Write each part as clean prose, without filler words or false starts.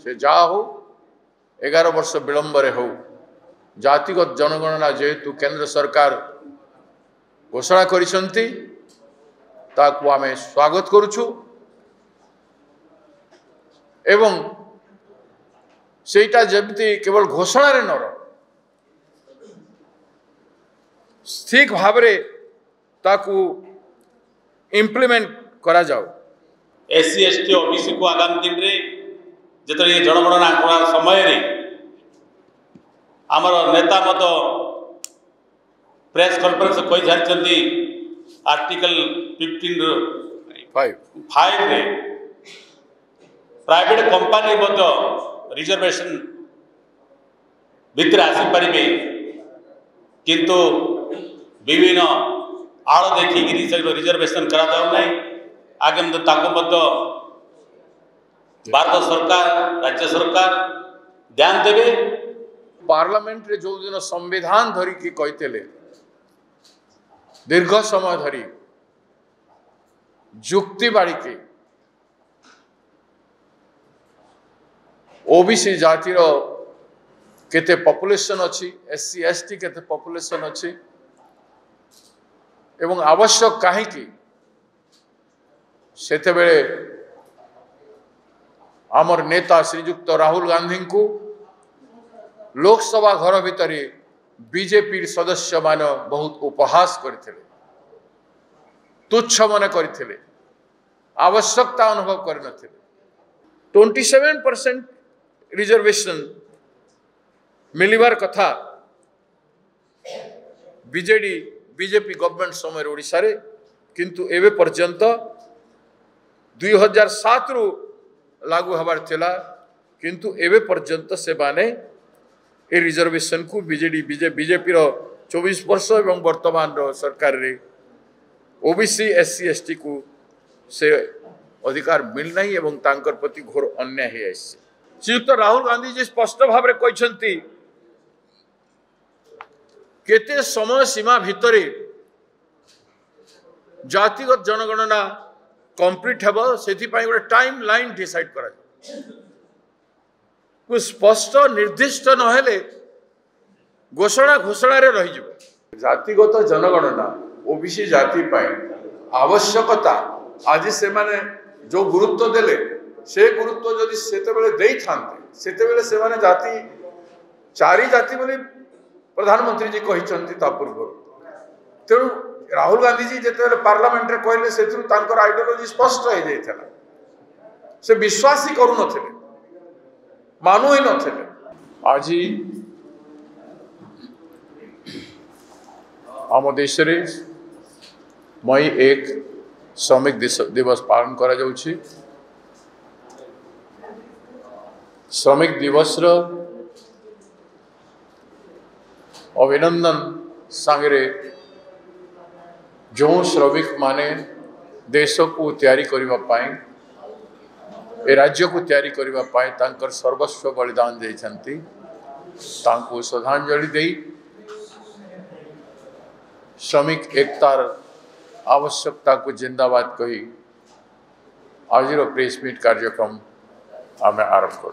से जहाँ हो 11 वर्ष विलंबरे हो जातिगत जनगणना जेहेतु केंद्र सरकार घोषणा करिसंती ताकू आमे स्वागत करुछु एवं सेटा जमती केवल घोषणा रे नर ठीक भावरे ताकू इम्प्लीमेंट करा जाओ। एससी एसटी ओबीसी को आगामी दिन रे जतरे जनगणना करा समय रे आमर नेता मत प्रेस कॉन्फ्रेंस कोई जाचंती आर्टिकल 15(5) रे प्राइवेट कंपनी मत रिजर्वेशन भितर आसी परिबे किंतु विभिन्न आड़ देखिकी रिजर्वेशन करा जाऊ नहीं आगे भारत सरकार राज्य सरकार ध्यान देवे। पार्लियामेंट रे जो दिन संविधान धरिकी कहते दीर्घ समय धरी जुक्ति बाड़ी ओबीसी जातिर केते पॉपुलेशन अच्छी एससी एसटी केते पॉपुलेशन अच्छी एवं आवश्यक कहीं सेते बेले आमर नेता श्रीजुक्त राहुल गांधी को लोकसभा घर भितर बीजेपी सदस्य मान बहुत उपहास करते तुच्छ मन करते आवश्यकता अनुभव कर 27% रिजर्वेशन मिलिबार कथा बीजेपी गवर्नमेंट समय ओडिशा रे किंतु एवे पर्यंत 2007 रु लागू हबार थिला किंतु एवे पर्यंत से माने ए रिजर्वेशन को बीजेपी रो 24 वर्ष एवं वर्तमान रो सरकार रे ओबीसी एससी एसटी को से अधिकार मिल नहीं एवं तांकर प्रति घोर अन्याय है। श्रीयुक्त राहुल गांधी जी स्पष्ट भाव रे कहछंती केते समय सीमा भितरे जातिगत जनगणना कंप्लीट हेबो सेथि पई गोटे टाइम लाइन डिसाइड करा को स्पष्ट निर्दिष्ट नहेले घोषणा रे रही जिवो। जातिगत जनगणना ओबीसी जाति पई आवश्यकता आज से माने जो गुरुत्व देले से गुरुत्व जदि सेते बेले देई थांते सेते बेले से माने जाति चारि जाति बोली प्रधानमंत्री जी कही पूर्व तेणु राहुल गांधी जी जिते पार्लियामेंट रे कहले से आइडियोलॉजी स्पष्ट हो जाता से विश्वास ही करू नथिले मानु ही नथिले। आज आम देश रे मई 1 श्रमिक दिवस पालन करा जाउछि। श्रमिक दिवस रो अभिनंदन सांगरे जो श्रमिक माने देश को तैयारी करिबा पाई ए राज्य को तैयारी करिबा पाई तांकर सर्वस्व बलिदान देइछंती तांको श्रद्धांजलि देई श्रमिक एकतार आवश्यकता को जिंदाबाद कही आज प्रेस मीट कार्यक्रम आम आरंभ कर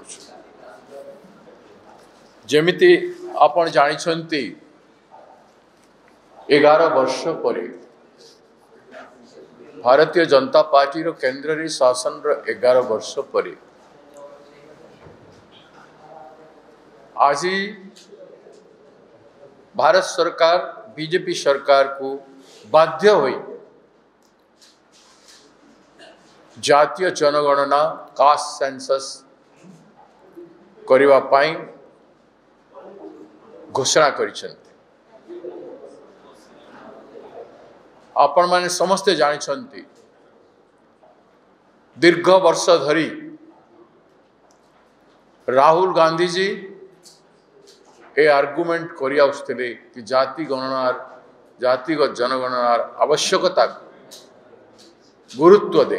जमिति आपण जानिछंती 11 वर्ष पर भारतीय जनता पार्टी रो केंद्र रे शासन रो 11 वर्ष पर आज भारत सरकार बीजेपी सरकार को बाध्य होई जातीय जनगणना कास्ट सेंसस करिवा पाई घोषणा करिसेंती। आपण माने समस्ते जानिछंती दीर्घ वर्ष धरी राहुल गांधी जी ए आर्गुमेंट करि आउस्थिले कि जातिगत जनगणनार आवश्यकता गुरुत्व दे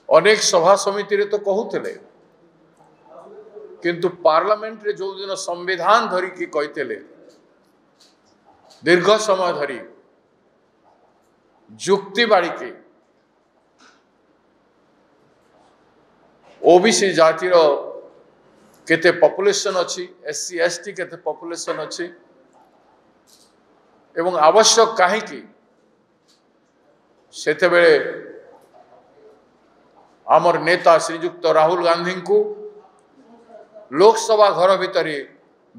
अनेक सभा समिति रे तो कहूथिले किंतु पार्लियामेंट रे जो दिन संविधान धरिकी कहते दीर्घ समय धरी जुक्ति बाड़ी ओबीसी जातिर केते पॉपुलेशन अच्छी एससी एसटी केते पॉपुलेशन अच्छी एवं आवश्यक कहीं सेते बेले आमर नेता श्रीजुक्त राहुल गांधी को लोकसभा घर भितर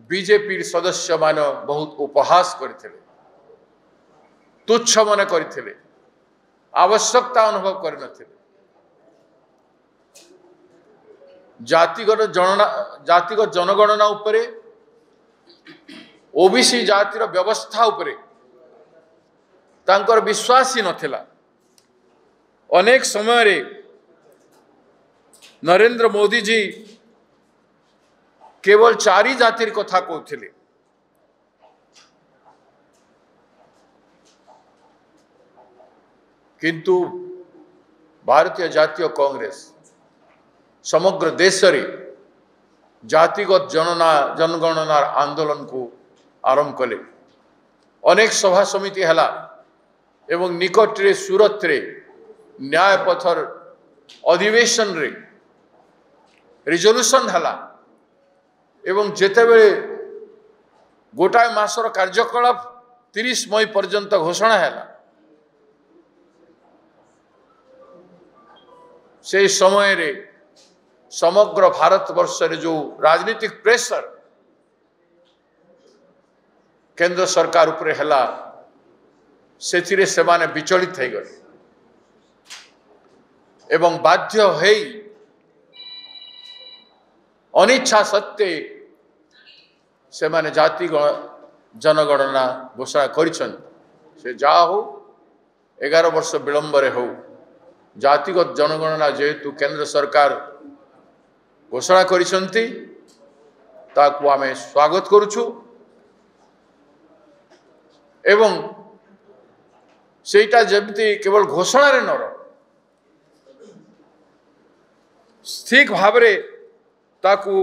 बीजेपी सदस्य मान बहुत उपहास करथिले, तुच्छ मन करथिले, आवश्यकता अनुभव करनथिले। जातिगत जनगणना उपरे ओबीसी जातिर व्यवस्था उपरे तांकर विश्वास ही नथिला। अनेक समय रे नरेंद्र मोदी जी केवल 4 जातिर कथा कहथिले, किंतु भारतीय जातीय कांग्रेस समग्र देश रे जातिगत जनगणनार आंदोलन को आरंभ कले। अनेक सभा समिति हला एवं निकट रे सूरत रे न्याय पथर अधिवेशन रे रिजोल्यूशन हला एवं जेतेबेले गोटाए मासर कार्यकलाप 30 मई पर्यंत घोषणा है से समय रे समग्र भारत वर्ष रे जो राजनीतिक प्रेशर केंद्र सरकार उपरे हला सेथिरे सेमाने विचलित हो गए एवं बाध्य है अनिच्छा सत्ते से माने जाति जनगणना घोषणा करिछन। से जा हो 11 वर्ष विलंब रे हो जातिगत जनगणना जेहेतु केंद्र सरकार घोषणा करिसंती ताकू आमे स्वागत करूछु एवं सेटा जेमती केवल घोषणा रे नर ठीक भावरे ताकू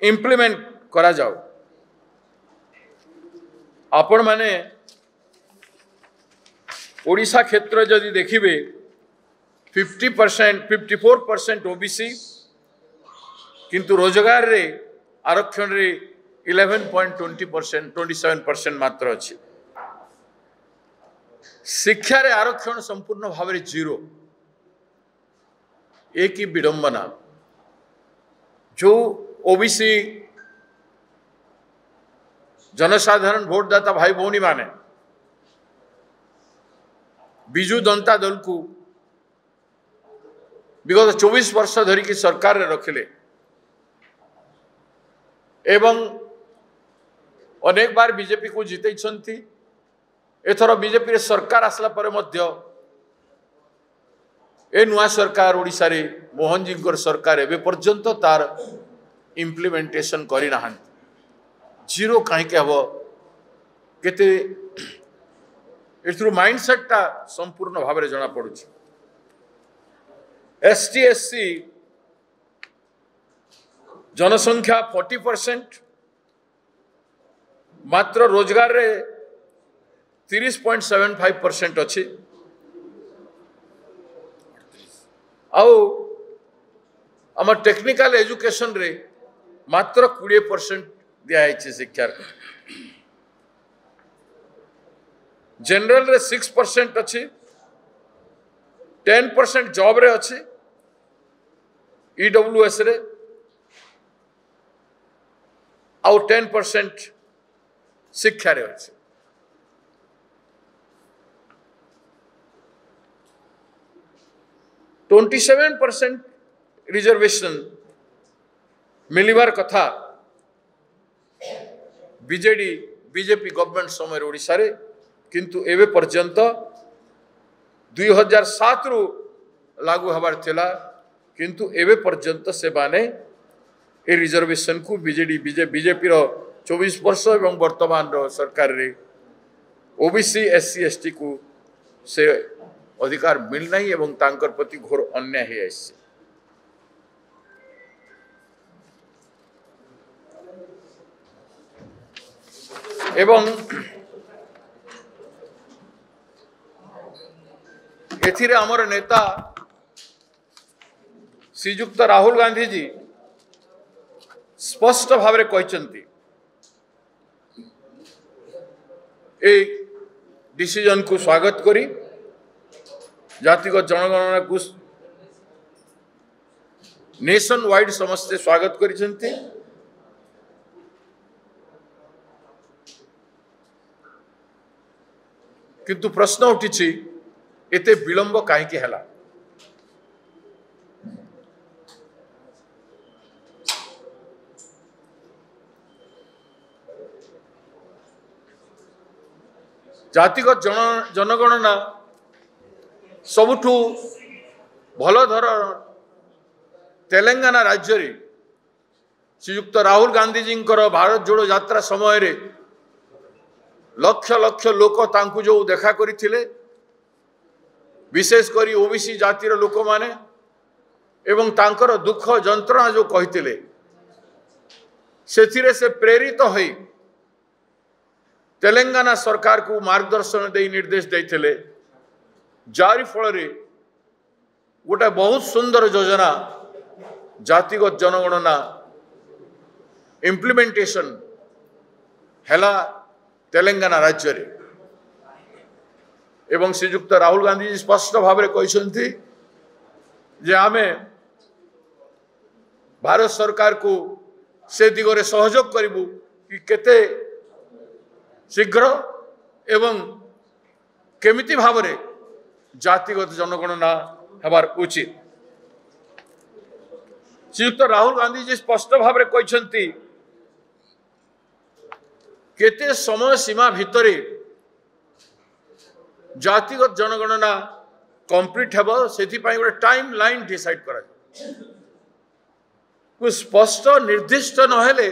इम्प्लीमेंट करा जाओ। आपण माने ओडिशा क्षेत्र जदि देखिबे 50% 54% ओबीसी किंतु रोजगार रे आरक्षण रे 11.20% 27% मात्र अच्छी। शिक्षा रे आरक्षण संपूर्ण भाव में 0। एक ही विडंबना जो ओबीसी जनसाधारण भोटदाता भाई भौणी माने बिजू जनता दल को विगत 24 वर्ष धरिकी सरकार रे रखिले एवं अनेक बार बीजेपी को जीते एथर बीजेपी रे सरकार आसला पर मध्य ए नुआ सरकार ओडिशा रे मोहन जी सरकार एवं पर्यंत तार इम्प्लीमेंटेशन करी ना 0 कहीं हम केते एथुरु माइंडसेट टा संपूर्ण भाव में जना पड़ू। एसटी एससी जनसंख्या 40% मात्र रोजगार रे 30.75% अच्छी आम टेक्निकल एजुकेशन रे मात्र 20% दिखाई शिक्षा जनरल रे 6% अच्छी 10% जॉब रे अच्छी ईडब्ल्यूएस रे आउ 10% शिक्षा रे अच्छी। तो 27% रिजर्वेशन मिलवार कथा बीजेपी गवर्नमेंट समय ओडिशा रे किंतु एवे पर्यंत 2007 रु लागू हबार थिला किंतु एवे पर्यंत से माने ए रिजर्वेशन को बीजेपी रो 24 वर्ष एवं वर्तमान रो सरकार रे ओबीसी एससी एसटी को से अधिकार मिलना एवं तांकर प्रति घोर अन्याय है। एवं एथिरे आमर नेता श्रीजुक्त राहुल गांधी जी स्पष्ट भाव में कहते डिसीजन को स्वागत करी जातिगत जनगणना को नेशन वाइड समस्ते स्वागत करिसेंती। किंतु प्रश्न उठी एते विलंब कहीं है। जातिगत जनगणना सबुठू भल धर तेलंगाना राज्य रे श्रीयुक्त राहुल गांधी जी भारत जोड़ो यात्रा समय रे लक्ष लक्ष लोक तांकु जो देखा करथिले, विशेष करी ओबीसी जातिर लोक माने एवं तांकर दुख जंत्रणा जो कहिथिले सेथिरे से प्रेरित होई तेलंगाना सरकार को मार्गदर्शन दे निर्देश देते जारी फल गोटे बहुत सुंदर योजना जातिगत जनगणना इम्प्लीमेंटेशन हैला तेलंगाना राज्य रे। एवं श्रीजुक्त राहुल गांधी जी स्पष्ट भाव में कहते जे आमे भारत सरकार को से दिगरे सहयोग करिबु कि केते शीघ्र एवं केमिति भाव में जातिगत जनगणना हबार उचित। श्रीयुक्त राहुल गांधी जी स्पष्ट भाव में कहते केते समय सीमा भितरे जातिगत जनगणना कंप्लीट हेब से गोटे टाइम लाइन डिसाइड करा को स्पष्ट निर्दिष्ट नहेले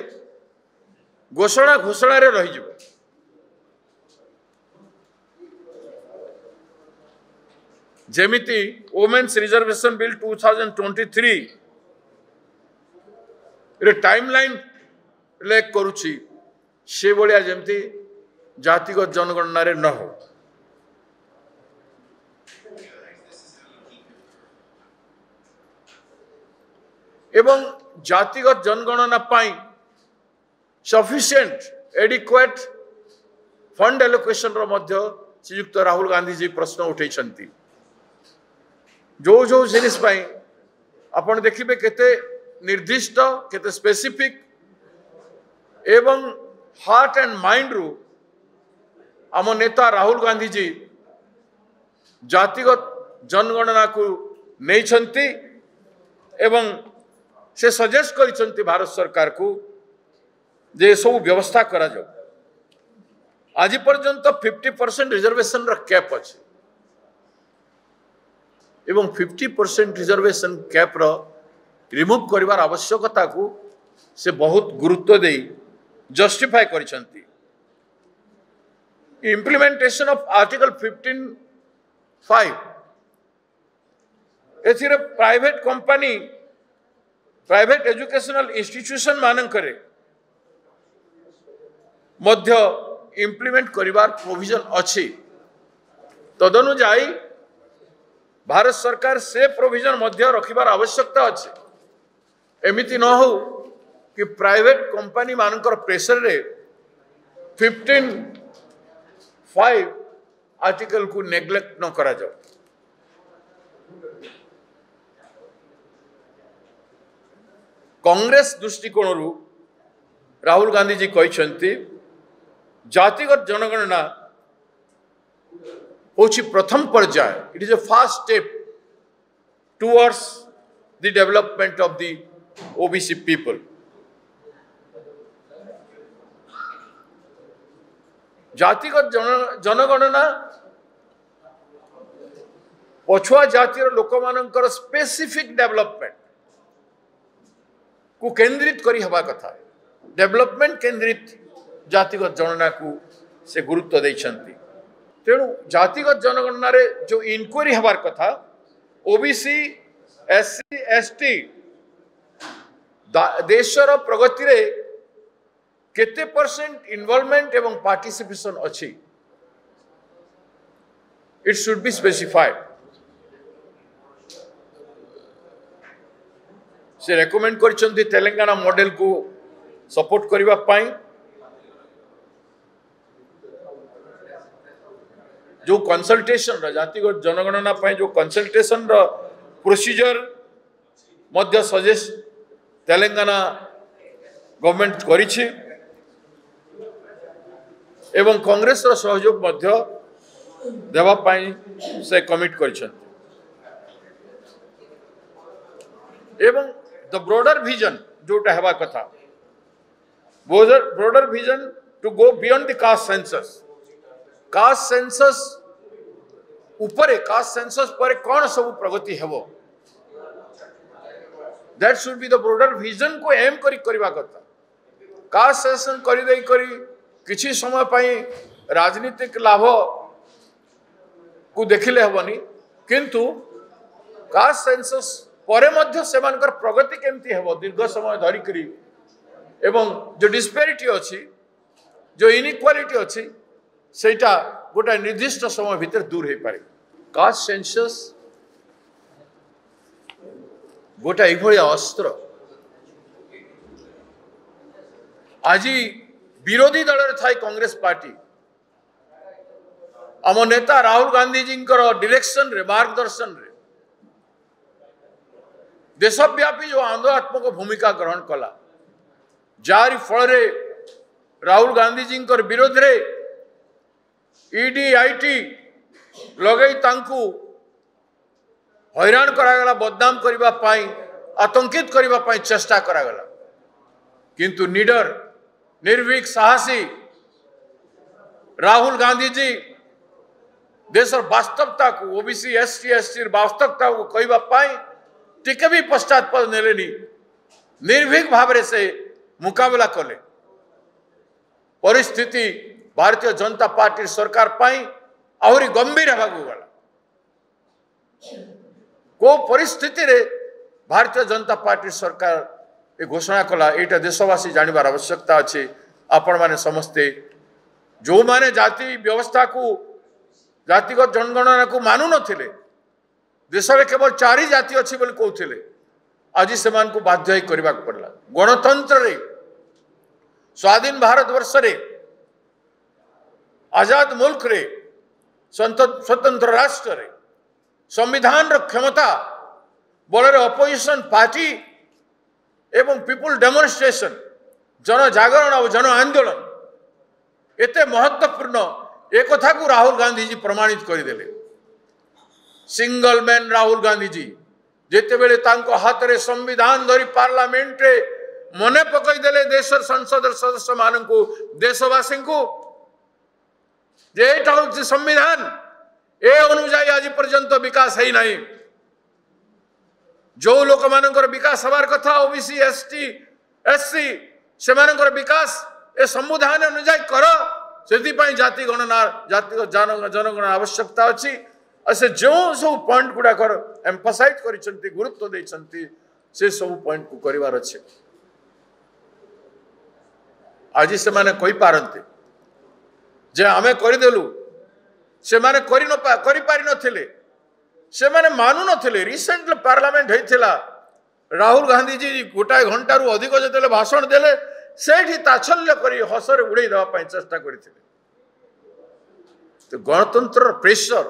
घोषणा घोषणा रे रही जिवो। जेमिति वुमेन्स रिजर्वेशन बिल 2023 रे टाइमलाइन लेख करुछि से भलिया जेमिति जातिगत जनगणना रे न हो। एवं जातिगत जनगणना पाई सफिशिएंट एडिक्वेट फंड एलोकेशन रो मध्य श्रीयुक्त राहुल गांधी जी प्रश्न उठेछंती। जो जो जिनिस पाई आपण देखिबे केते निर्दिष्ट केते स्पेसिफिक एवं हार्ट एंड माइंड रु आम नेता राहुल गांधी जी जातिगत जनगणना को नहीं एवं से सजेस्ट करिसंती भारत सरकार को जे सब व्यवस्था करा जाओ। आज पर्यंत 50% रिजर्वेशन रा कैप अछि एवं 50% रिजर्वेशन कैप रो रिमूव करिवार आवश्यकता को से बहुत गुरुत्व दे जस्टिफाई करिसंती। इम्प्लीमेंटेशन ऑफ आर्टिकल 15(5) एथिरे private company private educational institution मानन करे मध्य इम्प्लीमेंट करिवार प्रोविजन अछि। तदनुसार भारत सरकार से प्रोविजन मध्य रखिबार आवश्यकता अछि। एमिति न हो कि प्राइवेट कंपनी मानकर प्रेशर रे 15(5) आर्टिकल को नेग्लेक्ट न करा जाओ। कांग्रेस दृष्टिकोण राहुल गांधी जी कहते जातिगत जनगणना होची प्रथम पर्याय, it is a first step towards the development of the OBC people. जातिगत जनगणना पछुआ जातिर लोक मानकर स्पेसिफिक डेवलपमेंट को केंद्रित करी हवा कथा, डेवलपमेंट केंद्रित जातिगत जनगणना को से गुरुत्व देछंती। तेणु जातिगत जनगणना रे जो इनक्वारी हबार कथा ओबीसी एससी एसटी देशर प्रगति रे केते % इन्वॉल्वमेंट एवं पार्टिसिपेशन अच्छी, इट शुड बी स्पेसिफाइड। से रेकमेंड कर तेलंगाना मॉडल को सपोर्ट करने पाई जो कंसल्टेशन जातिगत जनगणना पाई जो कंसल्टेशन प्रोसीजर मध्य सजेस्ट तेलंगाना गवर्नमेंट करिछि एवं कांग्रेस रो सहयोग मध्य देवा पाई से कमिट करिछन एवं द ब्रॉडर विजन जोटा हेबा कथा broader vision to go beyond the caste census ऊपर कास्ट सेंसस पर कौन सब प्रगति हेबो that should be the broader vision को एम करी करबा कथा कास्ट सेंसस करी देई करी किछि समय पाई राजनीतिक लाभ को देखिले हेबनी किंतु कास्ट सेंसस परे मध्य सेमानकर प्रगति केमती हेबो दीर्घ समय धरी करी एवं जो डिस्पेरिटी अछि जो इनइक्वालिटी अछि सेटा गोटा निर्दिष्ट समय भीतर दूर हो पारे कास्ट सेंसस गोटा एभलिया अस्त्र आज विरोधी दल थाई कांग्रेस पार्टी आम नेता राहुल गांधी जी डायरेक्शन रे मार्गदर्शन रे देशव्यापी जो आंदोलनात्मक भूमिका ग्रहण कला जारी फल राहुल गांधी जी विरोध रे ईडी आईटी लगे हैरान करागला बदनाम करबा पाई आतंकित करबा पाई चेष्टा करागला किंतु निडर निर्भीक साहसी राहुल गांधी जी देशर वास्तवता को ओबीसी एसटी एसटी वास्तवता को कहबा पाई टिके भी पश्चात्पद नेलेनी निर्भीक भाव से मुकाबला कले परिस्थिति भारतीय जनता पार्टी सरकार पाई आहरी गंभीर होगा गला को परिस्थिति रे भारतीय जनता पार्टी सरकार ये घोषणा कला यहाँ देशवासी जानवर आवश्यकता अच्छे आपण माने समस्ते जो माने जाति व्यवस्था को जातिगत जनगणना को मानु नथिले देश में केवल 4 जाति अच्छी बोली कहते आज से बाध्य करने पड़ला गणतंत्र रे स्वाधीन भारत वर्ष रे आजाद मुल्क रे स्वतंत्र राष्ट्र रे संविधान रो क्षमता बल अपोजिशन पार्टी एवं पीपुल डेमोन्स्ट्रेशन जन जागरण और जन आंदोलन एते महत्वपूर्ण एक कथा को राहुल गांधी जी प्रमाणित करदेले सिंगल मैन राहुल गांधी जी जेते बेले तांको हाथ रे संविधान धरी पार्लियामेंट रे मने पकई देले देश संसद सदस्य मान को देशवासी को जे संविधान ए अनुजाई आज पर्यंत विकास है नहीं जो लोक मानकर विकास हबार कथा ओबीसी एसटी एससी से मानकर विकास ए संविधान अनुजाई कर से जाति गणना जाति जनगणना आवश्यकता अच्छी से जो सब पॉइंट गुड़ाक एम्फसाइज कर गुरुत्व देइछंती से सब पॉइंट को करिवार अच्छे आज से माने कहि पारंते जे आमे करदेलु से माने करि पारि नथिले से माने मानु नथिले रिसेंटली पार्लियामेंट हेतिला राहुल गांधी जी गोटाए घंटा रु अधिक जतेले भाषण देले सेठी ताच्छल्य करी हसरे उड़े देवा पई चेष्टा करथिले तो गणतंत्र प्रेशर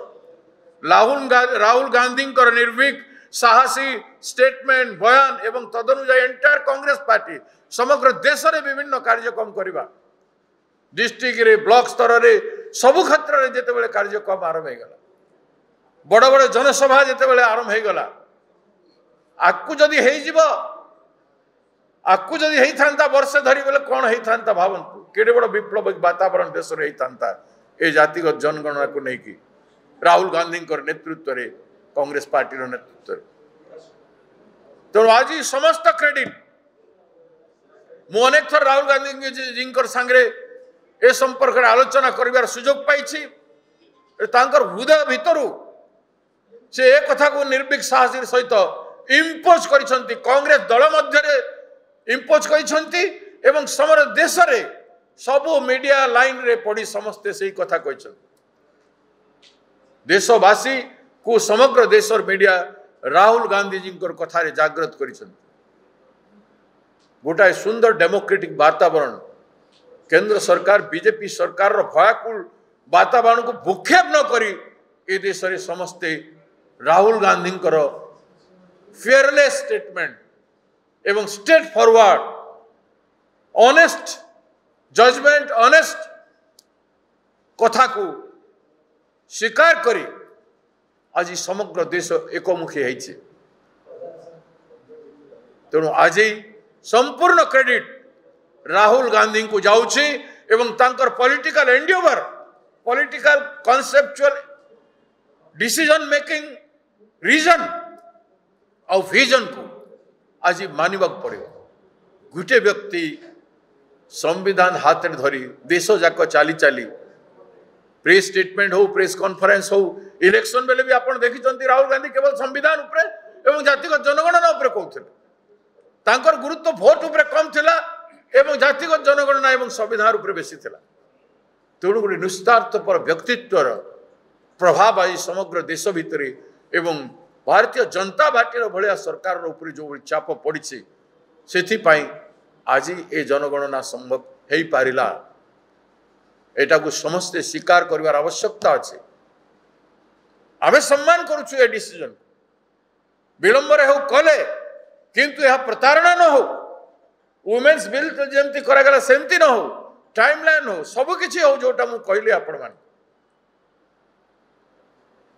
राहुल गांधी निर्भीक साहसी स्टेटमेंट बयान एवं तदनुजाई एंटायर कांग्रेस पार्टी समग्र देश में विभिन्न कार्यक्रम करवा डिस्ट्रिक्ट रे ब्लॉक स्तर रे सबु क्षेत्र में जिते कार्यक्रम आरंभ होगा बड़ बड़ जनसभा जिते आरंभ होगा आकु जदि आकु जदि होता वर्षे धरी बोले कौन होता भावतु केड़े बड़ विप्लव वातावरण देश में होता ए जातिगत जनगणना को लेकिन राहुल गांधी नेतृत्व रे कांग्रेस पार्टी नेतृत्व तेणु आज समस्त क्रेडिट मु अनेक थर राहुल गांधी जी सांगे ए संपर्क आलोचना कर सुजोग पाई हृदय भितर से एक कथा को निर्भीक साहसी सहित इम्पोज कर कांग्रेस दल मध्य इम्पोज कर समर देश रे सबु मीडिया लाइन रे पड़ी समस्ते से कथा कहते देशवासी को समग्र देश मीडिया राहुल गांधी जी कथा रे जागृत कर गोटाए सुंदर डेमोक्रेटिक वातावरण केंद्र सरकार बीजेपी सरकार भयाकुल वातावरण को भूक्षेप न करी ए देश रे समस्ते राहुल गांधी फियरलेस स्टेटमेंट एवं straightforward honest judgement honest कथा को स्वीकार करी आज समग्र देश एकमुखी है। तेणु आज संपूर्ण क्रेडिट राहुल गांधी को जाऊँगी एवं तांकर political endeavour political conceptual decision making reason और विजन को आज मानवा पड़े। गोटे व्यक्ति संविधान हाथ में धरी देश जाक चली चली प्रेस स्टेटमेंट हो प्रेस कॉन्फ्रेंस हो इलेक्शन बेले भी आप देखिं राहुल गांधी केवल संविधान उपरे एवं जातिगत जनगणना उपरे कहते तांकर गुरुत्व भोट उपरे कम थिला एवं जातिगत जनगणना एवं संविधान उपरे बेसी थिला। तेणु गोटे निस्वार्थपर व्यक्तित्व प्रभाव आज समग्र देश भितर एवं भारतीय जनता पार्टी भाया सरकार ऊपर जो चाप पड़ी से आज ये जनगणना संभव हो पारा एटा को समस्ते स्वीकार करिवार आवश्यकता अच्छे। आमे सम्मान करुछु ए डिसीजन विलंबर हो कले किंतु यह प्रतारणा न हो वुमेन्स बिल तो जमती करागला सेमती न हो टाइमलाइन हो सबकि हो जोटा मु कहली आपण मान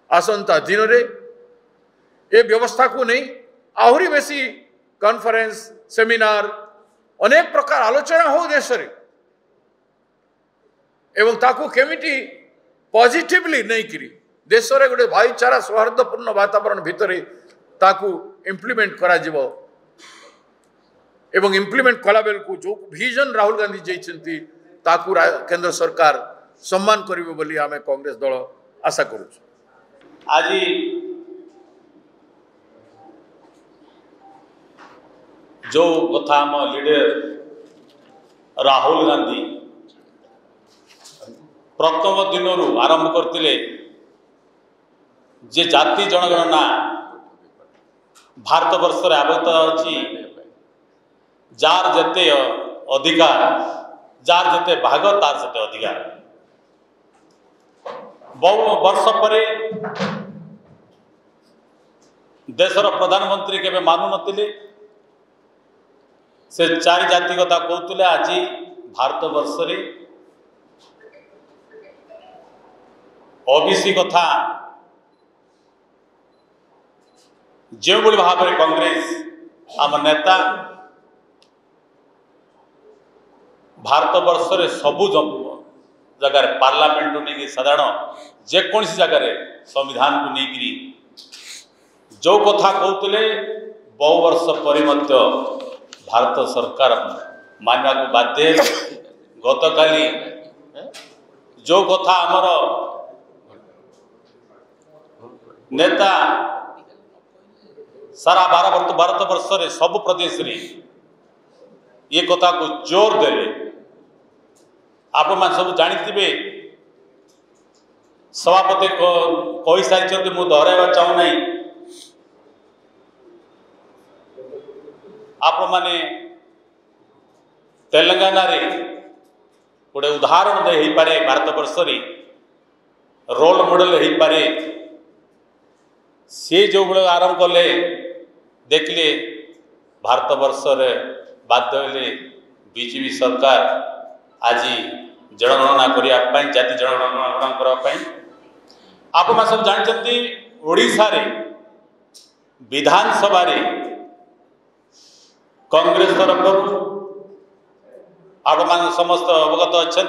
आसंता दिन रे ए व्यवस्था को नहीं आहरी बेसी कॉन्फ्रेंस सेमिनार अनेक प्रकार आलोचना हो देश रे एवं ताकू केमिटी पॉजिटिवली नहीं करी देश रे गोटे भाईचारा सौहार्दपूर्ण वातावरण भितर ताकू इम्प्लीमेंट करा जिवो एवं इम्प्लीमेंट कला बेल को जो विजन राहुल गांधी जाइछंती ताकू केंद्र सरकार सम्मान करिवे बोली आमे कांग्रेस दल आशा करू। आज जो कथा आम लीडर राहुल गांधी प्रथम दिन आरंभ करते जे जाति जनगणना भारत वर्ष आबद्ध अच्छी जार जेते अधिकार जार जेते भाग तार सेते अधिकार बहु वर्ष पर देशर प्रधानमंत्री केबे मानु नथिले से चारि जाति कथा कहते आज भारत वर्ष रे ओबीसी कथा जो भाव में कांग्रेस आम नेता भारत वर्ष रे सबु जगार पार्लियामेंट नहीं साधारण जेकोसी जगार संविधान को लेकिन जो कथा कहते बहु वर्ष पर भारत सरकार मानवा को बाध्य गतकाली जो कथा आमर नेता सारा भारत वर्ष रे सब प्रदेश रे ये कथा को जोर देले आप सब जानी सभापति कही सारी मु दोहराइबा चाहू ना आप माने तेलंगाना रे गोटे उदाहरण दे ही पारे भारत वर्ष रे रोल मॉडल ही पारे से जो गुण आरंभ कले देखले भारत वर्ष रे बाध्य बीजेपी सरकार आज जनगणना करने जाति जनगणना करने आप सब जानते ओडिशा रे विधानसभा रे कांग्रेस तरफ आप समस्त अवगत अच्छा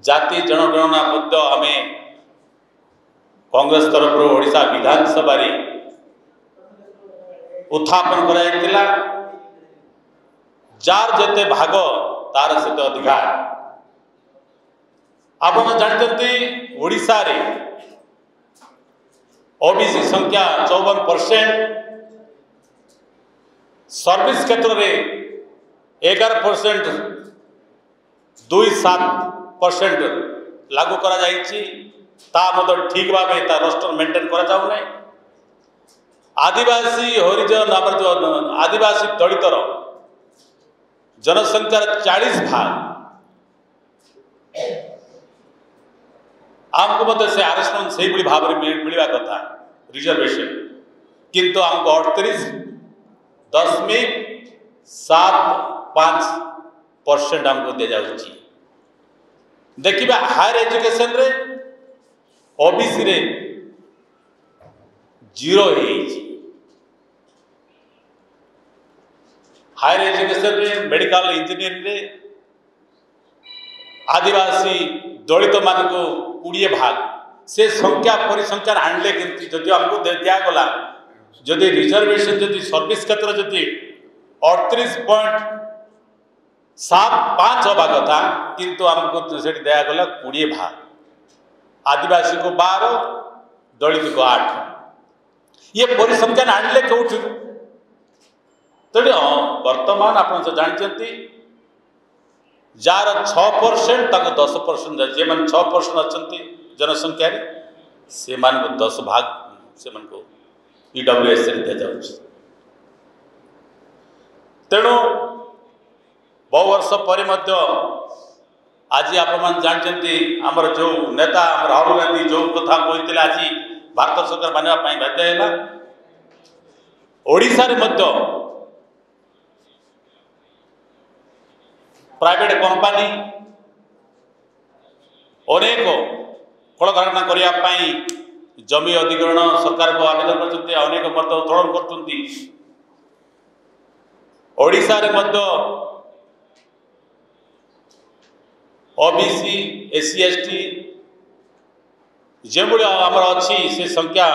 जाति जनगणना आम कांग्रेस तरफ ओडिशा विधानसभा रे उत्थापन करा जार जेते भाग तार सेते अधिकार आप जानते ओडिशा रे ओबीसी संख्या 54% सर्विस क्षेत्र में 11% 2.7% लागू करा जाइछि ठीक भाव रोस्टर मेंटेन करा जाउ नै आदिवासी हरिजन आदिवासी दलितर जनसंख्यार 40 भाग आमको मत से आरक्षण से भाव में मिलवा कथा रिजर्वेशन किंतु आमको 38.75% आमको दि जाऊँगी। देखिए हायर एजुकेशन रे ओबीसी रे 0 हायर एजुकेशन रे मेडिकल इंजीनियरिंग रे आदिवासी दलित मान को 20 भाग से संख्या परिसंख्यान आणले किंतु जदि हमको दिगला जदि रिजर्वेशन जदि सर्विस क्षेत्र जदि 38.75 हवा कथा किंतु हमको से दिगला 20 भाग आदिवासी को 12 दलित को 8 ये परिसंख्यान आणले कौट तेणु वर्तमान आप जानते जार 6% 10% जे मैंने 6% अच्छा जनसंख्या से 10 भाग से ईडब्ल्यूएस दि जाऊँगी। तेणु बहु वर्ष पर आज आप जानते आमर जो नेता राहुल गांधी जो कथा कहते आज भारत सरकार मानवा बाध्य है ओडिशा रे मध्य प्राइवेट कंपनी अनेक कल कारखाना करने जमी अधिग्रहण सरकार को आवेदन करते अनेक मत उत्तोलन करते ओडिशा रे मध्य ओबीसी एससी एसटी जो आमर अच्छी से संख्या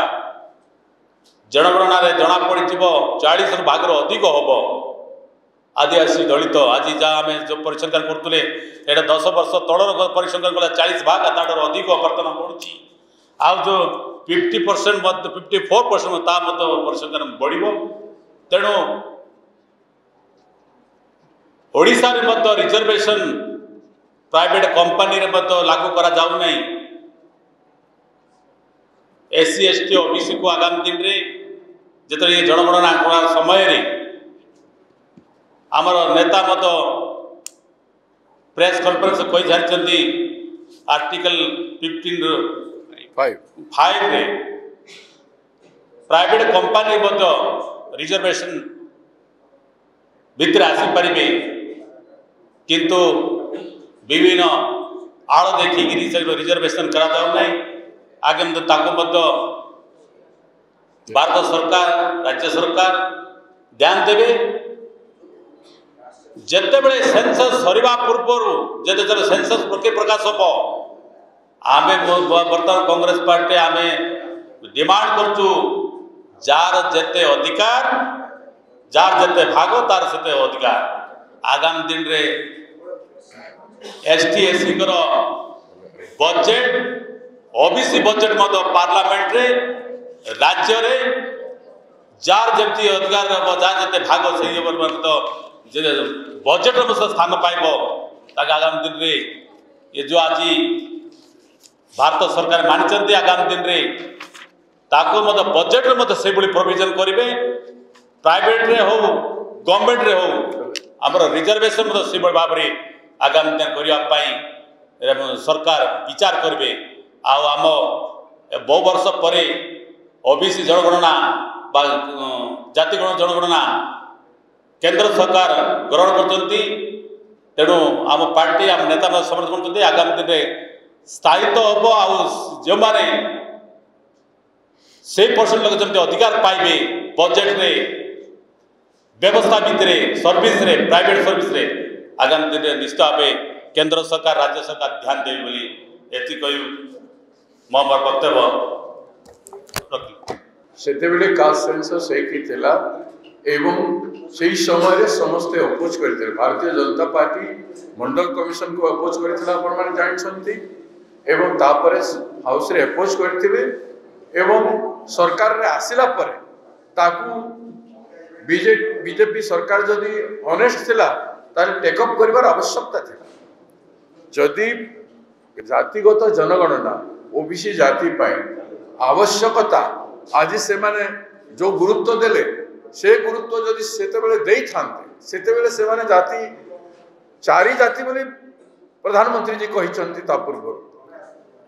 जनगणना जना पड़ 40 भाग अधिक हम आदिवासी दलित आज जहाँ आम जो परिसंख्यान करुले ये 10 वर्ष तलर परिसंख्यान कला 40 भाग ताठर अधिक बर्तमान बढ़ुची आउ जो 50% 54% परिसंख्यान बढ़ तेणु ओडिशा रे मध्य रिजर्वेशन प्राइवेट कंपनी रे मध्य लागू करा जाउ नहीं एससी एसटी ओबीसी को आगामी दिन रे जतरे जनगणना समय रे आमर नेता मत प्रेस कॉन्फ्रेंस कही सारी आर्टिकल 15(5) रे प्राइवेट कंपनी मत रिजर्वेशन भितर आसी पारे किंतु विभिन्न आड़ देखिकी रिजर्वेशन करा जाउ नहीं आगे भारत सरकार राज्य सरकार ध्यान देवे जिते बड़े सेंसस सरिबा पूर्वर जब सेंसस प्रकाश हम आम बर्तमान कांग्रेस पार्टी आम डिमांड करूँ जार जेते अधिकार जार जेते भाग तार सेते अधिकार आगामी दिन रे ST SC budget OBC budget parliament रे राज्य रे जार जमी अधिकार जार जेते भाग से बजेट में स्थान पाइब आगामी दिन रे ये जो आज भारत सरकार मानी आगामी दिन रे ताको बजेट में से प्रोविजन करेंगे प्राइवेट रे हो गवर्नमेंट रे हो आमर रिजर्वेशन से भाव में आगामी दिन करने सरकार विचार करेंगे आम बहु वर्ष पर ओबीसी जनगणना जातिगण जनगणना केंद्र सरकार ग्रहण करते तेणु आम पार्टी आम नेता समर्थन करते आगामी दिन में स्थायित्व हम आ जो मैंने से परसेंट लोग जमी अधिकार पाइबे बजेट रे व्यवस्था भितर सर्विस रे प्राइवेट सर्विस रे आगामी दिन में निश्चित भाव केंद्र सरकार राज्य सरकार ध्यान देवे बोली एति कहि मोर वक्तव्य सेतेबेले कास्ट सेंसस एक ही थिला एवं से समय समस्ते अपोज करते भारतीय जनता पार्टी मंडल कमिशन को अपोज करथिला आपण माने जानछंती एवं तापरे हाउस रे अपोज करथिबे एवं सरकार रे आसिला परे ताकू बीजेपी सरकार जदि ऑनेस्ट थिला तार टेक अप करिवार आवश्यकता थिला जदि जातिगत जनगणना ओबीसी जाति पाई आवश्यकता आज से माने जो गुरुत्व देले से गुरुत्व जदि सेते बेले देई थांते सेते बेले से माने जाति चारि जाति बोली प्रधानमंत्री जी कहते पूर्व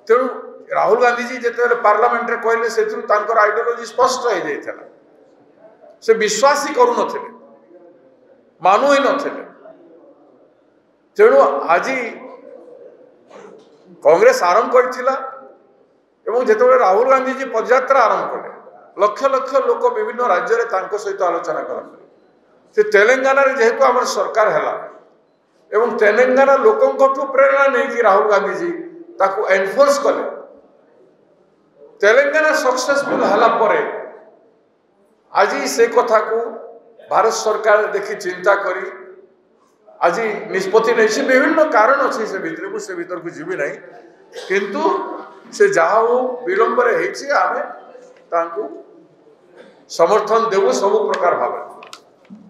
तेणु राहुल गांधी जी जिते पार्लियामेंट रे कहले से आइडियोलॉजी स्पष्ट हो जाता से विश्वास ही करू नथिले मानु ही नथिले तेणु आज कांग्रेस आरंभ करथिला एवं जेतेबेले राहुल गांधी जी पदयात्रा आरंभ कले लक्ष लक्ष लोक विभिन्न राज्य रे तांको सहित आलोचना करते से तेलंगाना रे जेहेतु आम सरकार है एवं तेलंगाना लोकों प्रेरणा नहीं कि राहुल गांधी जी ताकू एनफोर्स कले तेलंगाना सक्सेसफुल हला परे आज से कथा को भारत सरकार देखी चिंता करी आज निष्पत्ति नहीं विभिन्न कारण अच्छे से भीतर को जीवी नहीं किंतु से जहा हो विलंब आमे समर्थन देवु सब प्रकार भाव।